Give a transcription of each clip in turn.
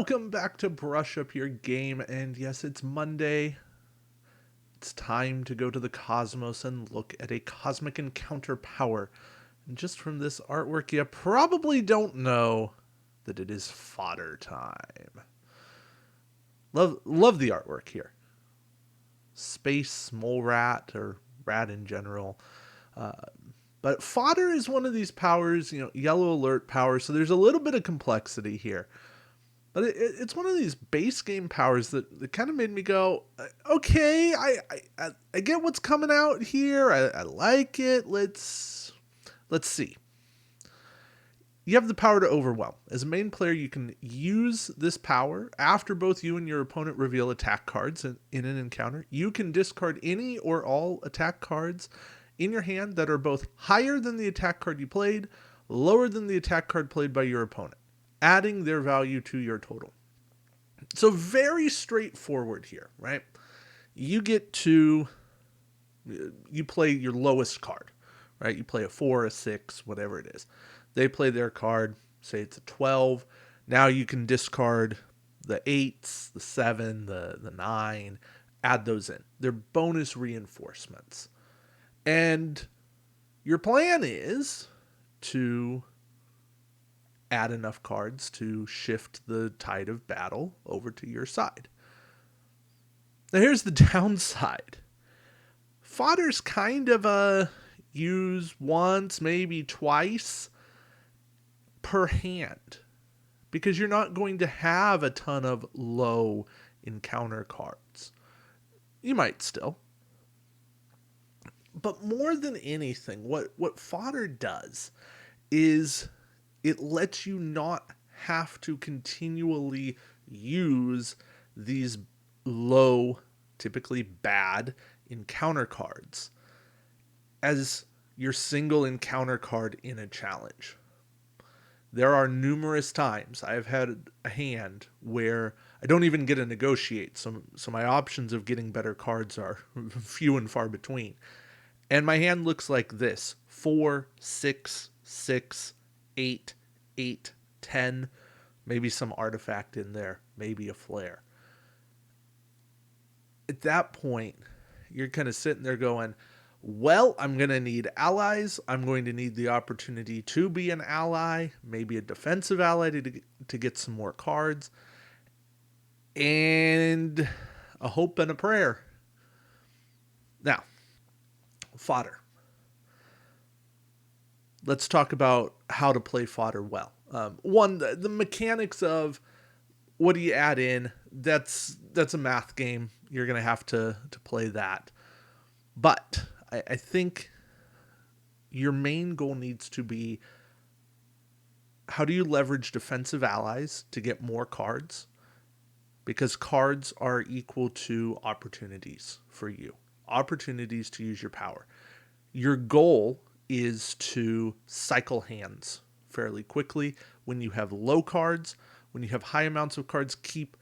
Welcome back to Brush Up Your Game, and yes, it's Monday. It's time to go to the cosmos and look at a cosmic encounter power. And just from this artwork, you probably don't know that it is fodder time. Love the artwork here. Space mole rat, or rat in general. But fodder is one of these powers, yellow alert powers, so there's a little bit of complexity here. But it's one of these base game powers that kind of made me go, okay, I get what's coming out here. I like it. Let's see. You have the power to overwhelm. As a main player, you can use this power after both you and your opponent reveal attack cards in an encounter. You can discard any or all attack cards in your hand that are both higher than the attack card you played, lower than the attack card played by your opponent, adding their value to your total. So very straightforward here, right? You play your lowest card, right? You play a 4, a 6, whatever it is. They play their card, say it's a 12. Now you can discard the 8s, the 7, the 9, add those in. They're bonus reinforcements. And your plan is to add enough cards to shift the tide of battle over to your side. Now here's the downside. Fodder's kind of a use once, maybe twice per hand, because you're not going to have a ton of low encounter cards. You might still. But more than anything, what fodder does is it lets you not have to continually use these low, typically bad encounter cards as your single encounter card in a challenge. There are numerous times I've had a hand where I don't even get to negotiate, so my options of getting better cards are few and far between. And my hand looks like this: 4, 6, 6, 8, 8, 10, maybe some artifact in there, maybe a flare. At that point, you're kind of sitting there going, well, I'm going to need allies. I'm going to need the opportunity to be an ally, maybe a defensive ally to get some more cards, and a hope and a prayer. Now, fodder. Let's talk about how to play fodder well. One, the mechanics of what do you add in, that's a math game. You're going to have to play that. But I think your main goal needs to be, how do you leverage defensive allies to get more cards? Because cards are equal to opportunities for you. Opportunities to use your power. Your goal is to cycle hands fairly quickly. When you have low cards, when you have high amounts of cards, keep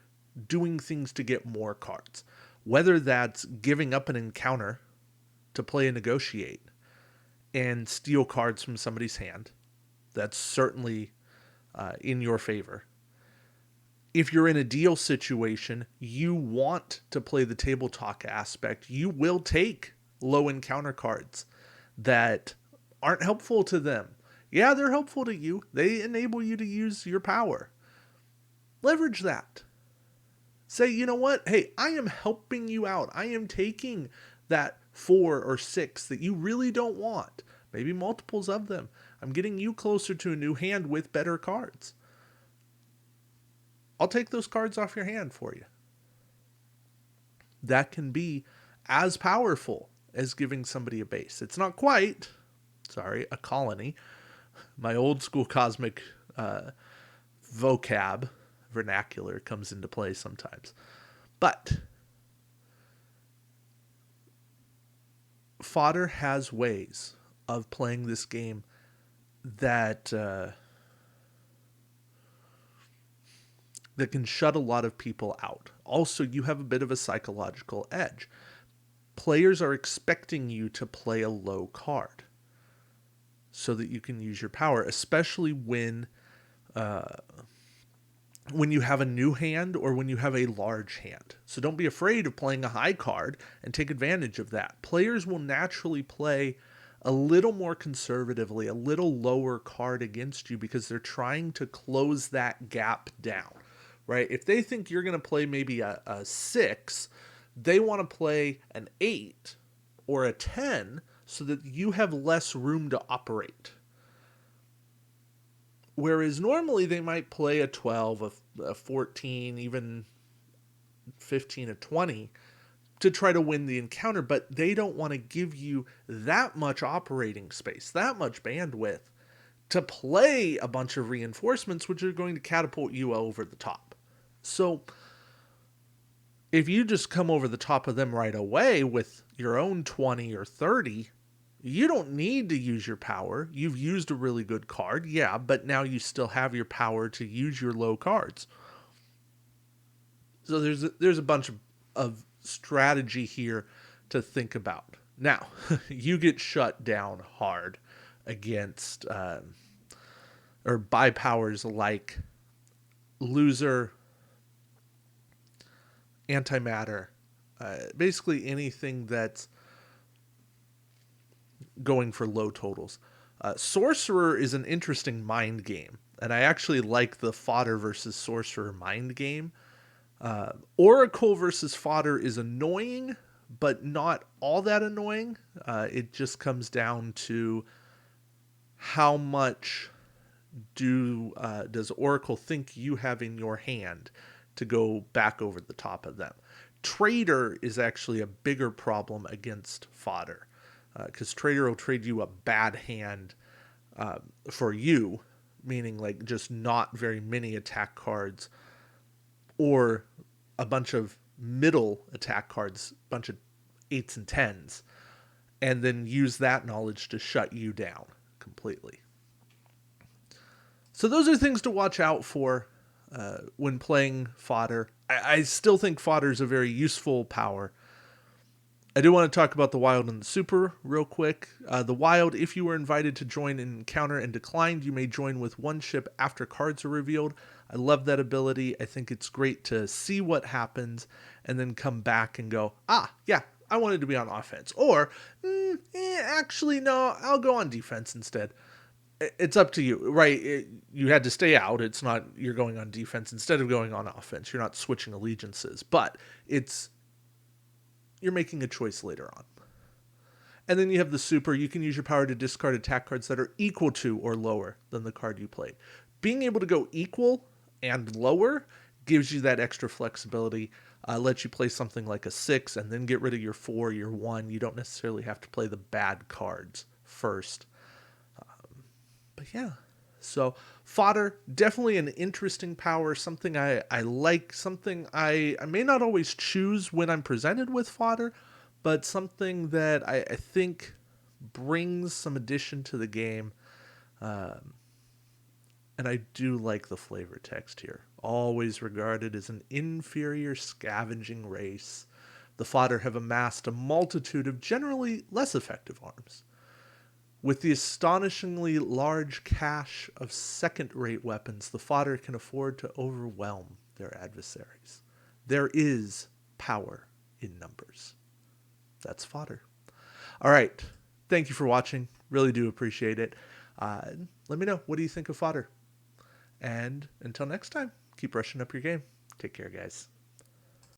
doing things to get more cards. Whether that's giving up an encounter to play a negotiate and steal cards from somebody's hand, that's certainly in your favor. If you're in a deal situation, you want to play the table talk aspect, you will take low encounter cards that aren't helpful to them. Yeah, they're helpful to you. They enable you to use your power. Leverage that. Say, you know what? Hey, I am helping you out. I am taking that 4 or 6 that you really don't want. Maybe multiples of them. I'm getting you closer to a new hand with better cards. I'll take those cards off your hand for you. That can be as powerful as giving somebody a base. It's not quite, a colony. My old school cosmic vernacular comes into play sometimes. But fodder has ways of playing this game that can shut a lot of people out. Also, you have a bit of a psychological edge. Players are expecting you to play a low card so that you can use your power, especially when when you have a new hand or when you have a large hand. So don't be afraid of playing a high card and take advantage of that. Players will naturally play a little more conservatively, a little lower card against you because they're trying to close that gap down, right? If they think you're going to play maybe a 6, they want to play an 8 or a 10 so that you have less room to operate. Whereas normally they might play a 12, a 14, even 15, a 20 to try to win the encounter, but they don't want to give you that much operating space, that much bandwidth to play a bunch of reinforcements, which are going to catapult you over the top. So if you just come over the top of them right away with your own 20 or 30, you don't need to use your power. You've used a really good card, yeah, but now you still have your power to use your low cards. So there's a bunch of strategy here to think about. Now, you get shut down hard against or by powers like loser, antimatter, basically anything that's going for low totals. Sorcerer is an interesting mind game, and I actually like the Fodder versus Sorcerer mind game. Oracle versus Fodder is annoying, but not all that annoying. It just comes down to how much does Oracle think you have in your hand to go back over the top of them. Trader is actually a bigger problem against Fodder, because Trader will trade you a bad hand for you, meaning like just not very many attack cards, or a bunch of middle attack cards, a bunch of 8s and 10s, and then use that knowledge to shut you down completely. So those are things to watch out for when playing Fodder. I still think Fodder is a very useful power. I do want to talk about the Wild and the Super real quick. The Wild, if you were invited to join an encounter and declined, you may join with one ship after cards are revealed. I love that ability. I think it's great to see what happens and then come back and go, yeah, I wanted to be on offense. Or, actually, no, I'll go on defense instead. It's up to you, right? You had to stay out. It's not you're going on defense instead of going on offense. You're not switching allegiances. But you're making a choice later on. And then you have the Super. You can use your power to discard attack cards that are equal to or lower than the card you played. Being able to go equal and lower gives you that extra flexibility. Lets you play something like a 6 and then get rid of your 4, your 1. You don't necessarily have to play the bad cards first. But yeah. So Fodder, definitely an interesting power, something I like, something I may not always choose when I'm presented with Fodder, but something that I think brings some addition to the game. And I do like the flavor text here. Always regarded as an inferior scavenging race, the Fodder have amassed a multitude of generally less effective arms. With the astonishingly large cache of second-rate weapons, the Fodder can afford to overwhelm their adversaries. There is power in numbers. That's Fodder. All right. Thank you for watching. Really do appreciate it. Let me know. What do you think of Fodder? And until next time, keep brushing up your game. Take care, guys.